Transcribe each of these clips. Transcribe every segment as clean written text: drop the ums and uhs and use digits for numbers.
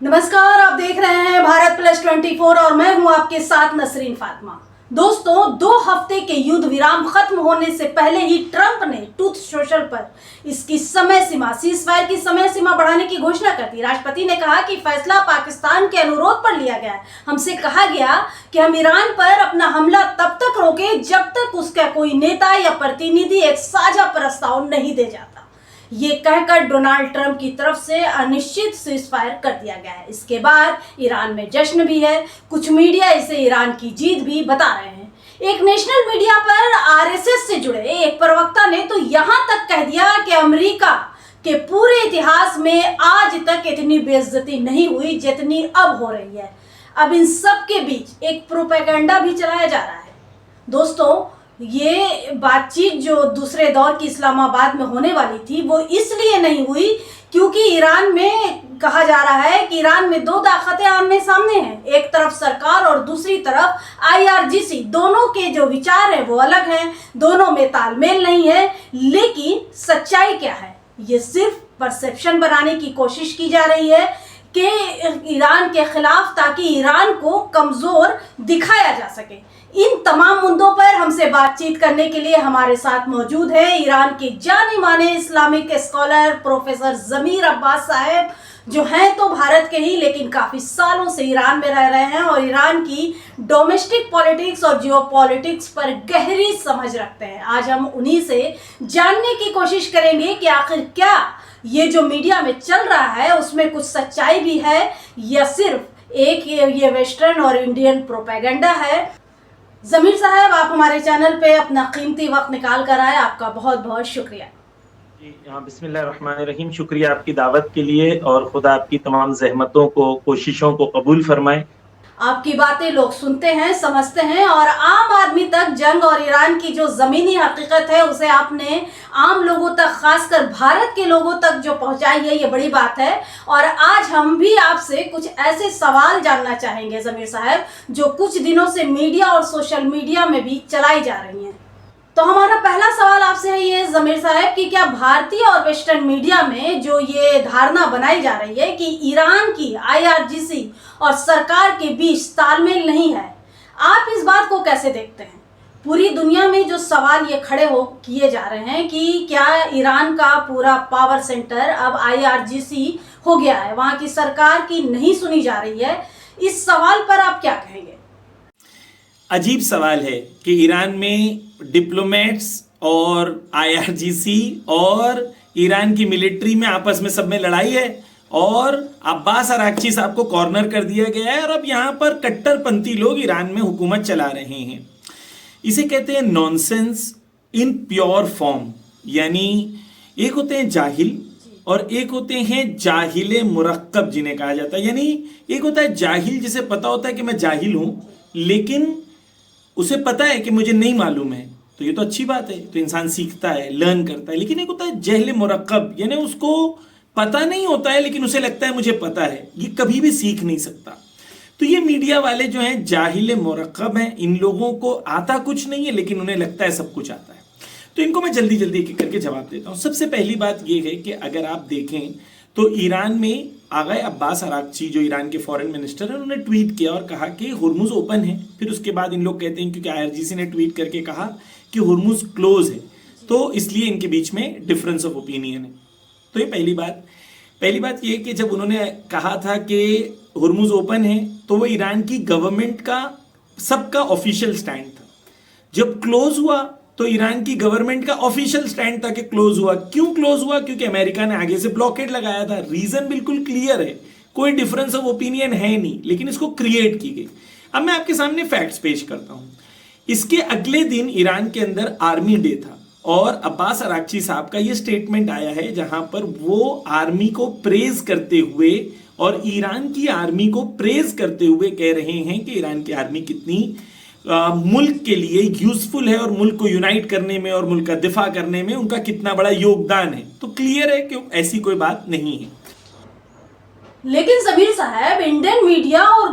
नमस्कार, आप देख रहे हैं भारत प्लस 24 और मैं हूं आपके साथ नसरीन फातिमा। दोस्तों, 2 हफ्ते के युद्ध विराम खत्म होने से पहले ही ट्रंप ने ट्रूथ सोशल पर इसकी समय सीमा, सीज़फायर की समय सीमा बढ़ाने की घोषणा कर दी। राष्ट्रपति ने कहा कि फैसला पाकिस्तान के अनुरोध पर लिया गया है। हमसे कहा गया कि हम ईरान पर अपना हमला तब तक रोके जब तक उसका कोई नेता या प्रतिनिधि एक साझा प्रस्ताव नहीं दे जाता। ये कहकर डोनाल्ड ट्रंप की तरफ से अनिश्चित सीज़फायर कर दिया गया है। इसके बाद ईरान में जश्न भी है। कुछ मीडिया इसे ईरान की जीत भी बता रहे हैं। एक नेशनल मीडिया पर आरएसएस से जुड़े एक प्रवक्ता ने तो यहां तक कह दिया कि अमेरिका के पूरे इतिहास में आज तक इतनी बेइज्जती नहीं हुई जितनी अब हो रही है। अब इन सब के बीच एक प्रोपेगेंडा भी चलाया जा रहा है। दोस्तों, ये बातचीत जो दूसरे दौर की इस्लामाबाद में होने वाली थी वो इसलिए नहीं हुई क्योंकि ईरान में कहा जा रहा है कि ईरान में 2 ताकतें आमने सामने हैं। एक तरफ सरकार और दूसरी तरफ आईआरजीसी। दोनों के जो विचार हैं वो अलग हैं, दोनों में तालमेल नहीं है। लेकिन सच्चाई क्या है? ये सिर्फ परसेप्शन बनाने की कोशिश की जा रही है कि ईरान के खिलाफ, ताकि ईरान को कमजोर दिखाया जा सके। इन तमाम मुद्दों पर हमसे बातचीत करने के लिए हमारे साथ मौजूद है ईरान के जाने माने इस्लामिक स्कॉलर प्रोफेसर जमीर अब्बास साहब, जो हैं तो भारत के ही लेकिन काफी सालों से ईरान में रह रहे हैं और ईरान की डोमेस्टिक पॉलिटिक्स और जियोपॉलिटिक्स पर गहरी समझ रखते हैं। आज हम उन्हीं से जानने की कोशिश करेंगे कि आखिर क्या ये जो मीडिया में चल रहा है उसमें कुछ सच्चाई भी है या सिर्फ एक ये वेस्टर्न और इंडियन प्रोपेगेंडा है। जमीर साहब, आप हमारे चैनल पे अपना कीमती वक्त निकाल कर आए, आपका बहुत बहुत शुक्रिया। जी हाँ, बिस्मिल्लाहिर्रहमानिर्रहीम। शुक्रिया आपकी दावत के लिए और खुदा आपकी तमाम जहमतों को, कोशिशों को कबूल फरमाए। आपकी बातें लोग सुनते हैं, समझते हैं और आम आदमी तक जंग और ईरान की जो जमीनी हकीकत है उसे आपने आम लोगों तक, खासकर भारत के लोगों तक जो पहुंचाई है, ये बड़ी बात है। और आज हम भी आपसे कुछ ऐसे सवाल जानना चाहेंगे जमीर साहब जो कुछ दिनों से मीडिया और सोशल मीडिया में भी चलाई जा रही हैं। तो हमारा पहला सवाल आपसे है ये जमीर साहब कि क्या भारतीय और वेस्टर्न मीडिया में जो ये धारणा बनाई जा रही है कि ईरान की आईआरजीसी और सरकार के बीच तालमेल नहीं है, आप इस बात को कैसे देखते हैं? पूरी दुनिया में जो सवाल ये खड़े हो किए जा रहे हैं कि क्या ईरान का पूरा पावर सेंटर अब आईआरजीसी हो गया है, वहाँ की सरकार की नहीं सुनी जा रही है, इस सवाल पर आप क्या कहेंगे? अजीब सवाल है कि ईरान में डिप्लोमेट्स और आईआरजीसी और ईरान की मिलिट्री में आपस में सब में लड़ाई है और अब्बास अराक्ची साहब को कॉर्नर कर दिया गया है और अब यहाँ पर कट्टरपंथी लोग ईरान में हुकूमत चला रहे हैं। इसे कहते हैं नॉनसेंस इन प्योर फॉर्म। यानी एक होते हैं जाहिल और एक होते हैं जाहिले मुरक्कब जिन्हें कहा जाता है। यानी एक होता है जाहिल जिसे पता होता है कि मैं जाहिल हूं लेकिन उसे पता है कि मुझे नहीं मालूम है, तो ये तो अच्छी बात है, तो इंसान सीखता है, लर्न करता है। लेकिन एक होता है जहल मुरक्कब, यानी उसको पता नहीं होता है लेकिन उसे लगता है मुझे पता है, ये कभी भी सीख नहीं सकता। तो ये मीडिया वाले जो हैं जाहिल मुरक्कब हैं, इन लोगों को आता कुछ नहीं है लेकिन उन्हें लगता है सब कुछ आता है। तो इनको मैं जल्दी जल्दी एक करके जवाब देता हूँ। सबसे पहली बात ये है कि अगर आप देखें तो ईरान में आगे अब्बास अराक्ची जो ईरान के फॉरेन मिनिस्टर हैं, उन्होंने ट्वीट किया और कहा कि हुर्मुज ओपन है। फिर उसके बाद इन लोग कहते हैं क्योंकि आईआरजीसी ने ट्वीट करके कहा कि हुर्मुज क्लोज है, तो इसलिए इनके बीच में डिफरेंस ऑफ ओपिनियन है। तो ये पहली बात ये कि जब उन्होंने कहा था कि हुर्मुज ओपन है तो वो ईरान की गवर्नमेंट का सबका ऑफिशियल स्टैंड था। जब क्लोज हुआ तो ईरान की गवर्नमेंट का ऑफिशियल स्टैंड था कि क्लोज हुआ। क्यों क्लोज हुआ? क्योंकि अमेरिका ने आगे से ब्लॉकेड लगाया था। रीजन बिल्कुल क्लियर है, कोई डिफरेंस ऑफ ओपिनियन है नहीं, लेकिन इसको क्रिएट की गई। अब मैं आपके सामने फैक्ट्स पेश करता हूं। इसके अगले दिन ईरान के अंदर आर्मी डे था और अब्बास अराक्ची साहब का यह स्टेटमेंट आया है जहां पर वो आर्मी को प्रेज करते हुए और ईरान की आर्मी को प्रेज करते हुए कह रहे हैं कि ईरान की आर्मी कितनी मुल्क के लिए यूजफुल है और मुल्क को यूनाइट करने में और मुल्क का दिफा करने में उनका कितना बड़ा योगदान है। तो क्लियर है कि ऐसी कोई बात नहीं है। लेकिन जमीर साहब, इंडियन मीडिया और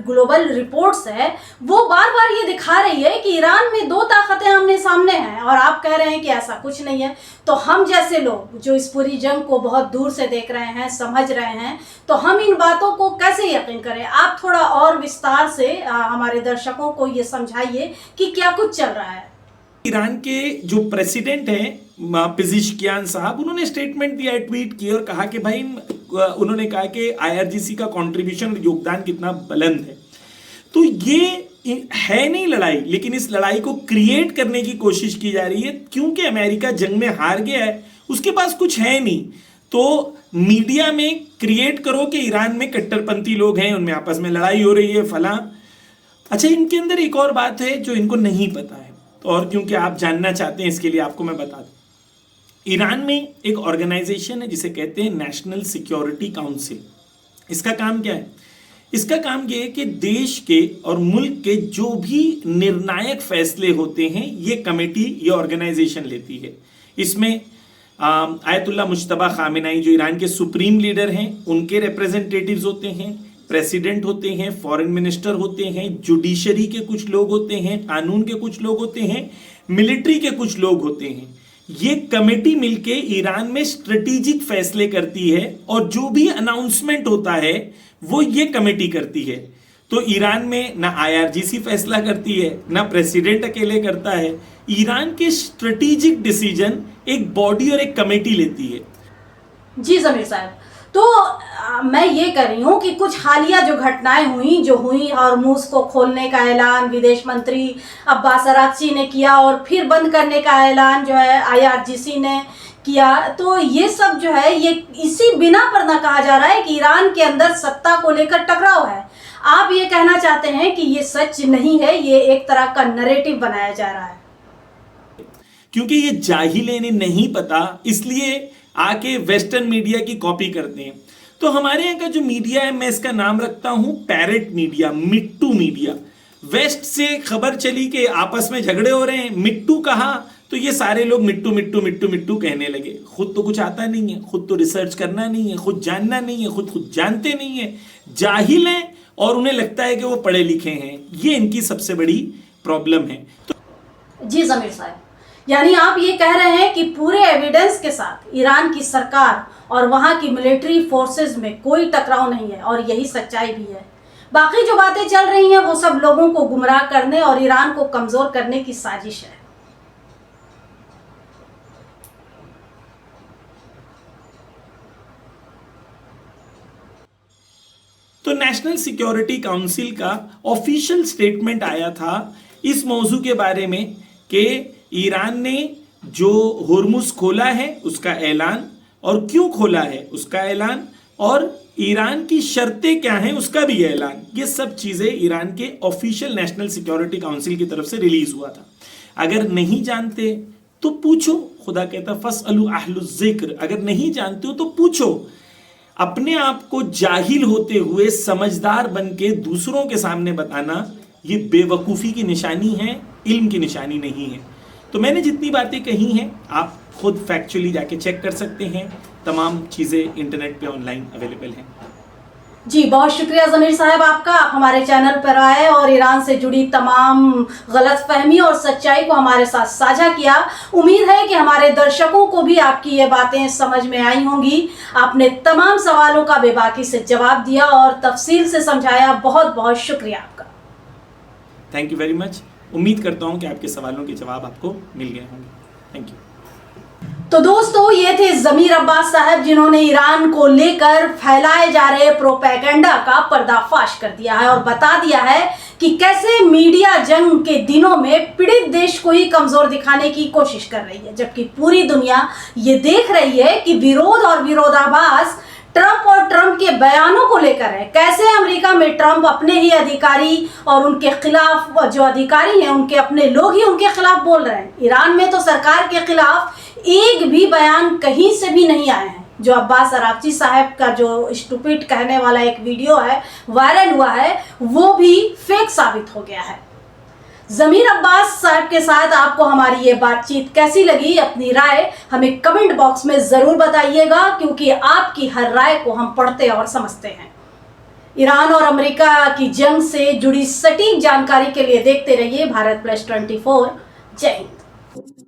ग्लोबल रिपोर्ट्स है वो बार बार ये दिखा रही है कि ईरान में दो ताकतें आमने सामने हैं, और आप कह रहे हैं कि ऐसा कुछ नहीं है। तो हम जैसे लोग जो इस पूरी जंग को बहुत दूर से देख रहे हैं, समझ रहे हैं, तो हम इन बातों को कैसे यकीन करें? आप थोड़ा और विस्तार से हमारे दर्शकों को ये समझाइए कि क्या कुछ चल रहा है। ईरान के जो प्रेसिडेंट हैं पेज़ेश्कियान साहब, उन्होंने स्टेटमेंट दिया, ट्वीट किया और कहा कि भाई, उन्होंने कहा कि आईआरजीसी का कंट्रीब्यूशन, योगदान कितना बुलंद है। तो ये है नहीं लड़ाई, लेकिन इस लड़ाई को क्रिएट करने की कोशिश की जा रही है, क्योंकि अमेरिका जंग में हार गया है, उसके पास कुछ है नहीं। तो मीडिया में क्रिएट करो कि ईरान में कट्टरपंथी लोग हैं, उनमें आपस में लड़ाई हो रही है, फला। अच्छा, इनके अंदर एक और बात है जो इनको नहीं पता है, और क्योंकि आप जानना चाहते हैं इसके लिए आपको मैं बता दूं। ईरान में एक ऑर्गेनाइजेशन है जिसे कहते हैं नेशनल सिक्योरिटी काउंसिल। इसका काम क्या है? इसका काम यह है कि देश के और मुल्क के जो भी निर्णायक फैसले होते हैं, ये कमेटी, ये ऑर्गेनाइजेशन लेती है। इसमें आयतुल्लाह मुज्तबा खामेनाई जो ईरान के सुप्रीम लीडर हैं, उनके रिप्रेजेंटेटिव्स होते हैं, प्रेसिडेंट होते हैं, फॉरेन मिनिस्टर होते हैं, जुडिशरी के कुछ लोग होते हैं, कानून के कुछ लोग होते हैं, मिलिट्री के कुछ लोग होते हैं। ये कमेटी मिलके ईरान में स्ट्रेटेजिक फैसले करती है, और जो भी अनाउंसमेंट होता है वो ये कमेटी करती है। तो ईरान में ना आईआरजीसी फैसला करती है, ना प्रेसिडेंट अकेले करता है। ईरान के स्ट्रेटेजिक डिसीजन एक बॉडी और एक कमेटी लेती है। जी जमीर साहब, तो मैं ये कर रही हूँ कि कुछ हालिया जो घटनाएं हुई हॉर्मुज़ को खोलने का ऐलान विदेश मंत्री अब्बास अरागची ने किया, और फिर बंद करने का ऐलान जो है आईआरजीसी ने किया, तो ये सब जो है ये इसी बिना पर ना कहा जा रहा है कि ईरान के अंदर सत्ता को लेकर टकराव है। आप ये कहना चाहते हैं कि ये सच नहीं है, ये एक तरह का नरेटिव बनाया जा रहा है? क्योंकि ये जाहिल है, इन्हें नहीं पता, इसलिए आके वेस्टर्न मीडिया की कॉपी करते हैं। तो हमारे यहाँ का जो मीडिया है, मैं इसका नाम रखता हूं पैरेट मीडिया, मिट्टू मीडिया। वेस्ट से खबर चली कि आपस में झगड़े हो रहे हैं, मिट्टू कहा तो ये सारे लोग मिट्टू मिट्टू मिट्टू मिट्टू कहने लगे। खुद तो कुछ आता नहीं है, खुद तो रिसर्च करना नहीं है, खुद जानना नहीं है, खुद जानते नहीं है, जाहिल हैं, और उन्हें लगता है कि वो पढ़े लिखे हैं। ये इनकी सबसे बड़ी प्रॉब्लम है। तो जी जमीर साहब, यानी आप ये कह रहे हैं कि पूरे एविडेंस के साथ ईरान की सरकार और वहाँ की मिलिट्री फोर्सेस में कोई टकराव नहीं है, और यही सच्चाई भी है। बाकी जो बातें चल रही हैं वो सब लोगों को गुमराह करने और ईरान को कमज़ोर करने की साजिश है। तो नेशनल सिक्योरिटी काउंसिल का ऑफिशियल स्टेटमेंट आया था इस मौजू के बारे में कि ईरान ने जो हॉर्मुज़ खोला है उसका ऐलान, और क्यों खोला है उसका ऐलान, और ईरान की शर्तें क्या हैं उसका भी ऐलान। ये सब चीज़ें ईरान के ऑफिशियल नेशनल सिक्योरिटी काउंसिल की तरफ से रिलीज हुआ था। अगर नहीं जानते तो पूछो, खुदा कहता फस्अलू अहलुज़ ज़िक्र, अगर नहीं जानते हो तो पूछो। अपने आप को जाहिल होते हुए समझदार बन के दूसरों के सामने बताना, ये बेवकूफ़ी की निशानी है, इल्म की निशानी नहीं है। तो मैंने जितनी बातें कही हैं आप खुद फैक्चुअली जाके चेक कर सकते हैं, तमाम चीज़ें इंटरनेट पे ऑनलाइन अवेलेबल हैं। जी बहुत शुक्रिया ज़मीर साहब आपका, आप हमारे चैनल पर आए और ईरान से जुड़ी तमाम गलतफहमी और सच्चाई को हमारे साथ साझा किया। उम्मीद है कि हमारे दर्शकों को भी आपकी ये बातें समझ में आई होंगी। आपने तमाम सवालों का बेबाकी से जवाब दिया और तफसील से समझाया। बहुत बहुत शुक्रिया आपका। Thank you very much. उम्मीद करता हूँ कि आपके सवालों के जवाब आपको मिल गए होंगे। Thank you. तो दोस्तों, ये थे ज़मीर अब्बास साहब जिन्होंने ईरान को लेकर फैलाए जा रहे प्रोपेगेंडा का पर्दाफाश कर दिया है और बता दिया है कि कैसे मीडिया जंग के दिनों में पीड़ित देश को ही कमजोर दिखाने की कोशिश कर रही है, जबकि पूरी दुनिया ये देख रही है कि विरोध और विरोधाभास ट्रंप और ट्रंप के बयानों को लेकर है। कैसे अमेरिका में ट्रंप अपने ही अधिकारी और उनके खिलाफ, जो अधिकारी हैं उनके अपने लोग ही उनके खिलाफ बोल रहे हैं। ईरान में तो सरकार के खिलाफ एक भी बयान कहीं से भी नहीं आए हैं। जो अब्बास अरागची साहब का जो स्टूपिड कहने वाला एक वीडियो है वायरल हुआ है, वो भी फेक साबित हो गया है। जमीर अब्बास साहब के साथ आपको हमारी ये बातचीत कैसी लगी, अपनी राय हमें कमेंट बॉक्स में जरूर बताइएगा, क्योंकि आपकी हर राय को हम पढ़ते और समझते हैं। ईरान और अमेरिका की जंग से जुड़ी सटीक जानकारी के लिए देखते रहिए भारत प्लस 24। जय हिंद।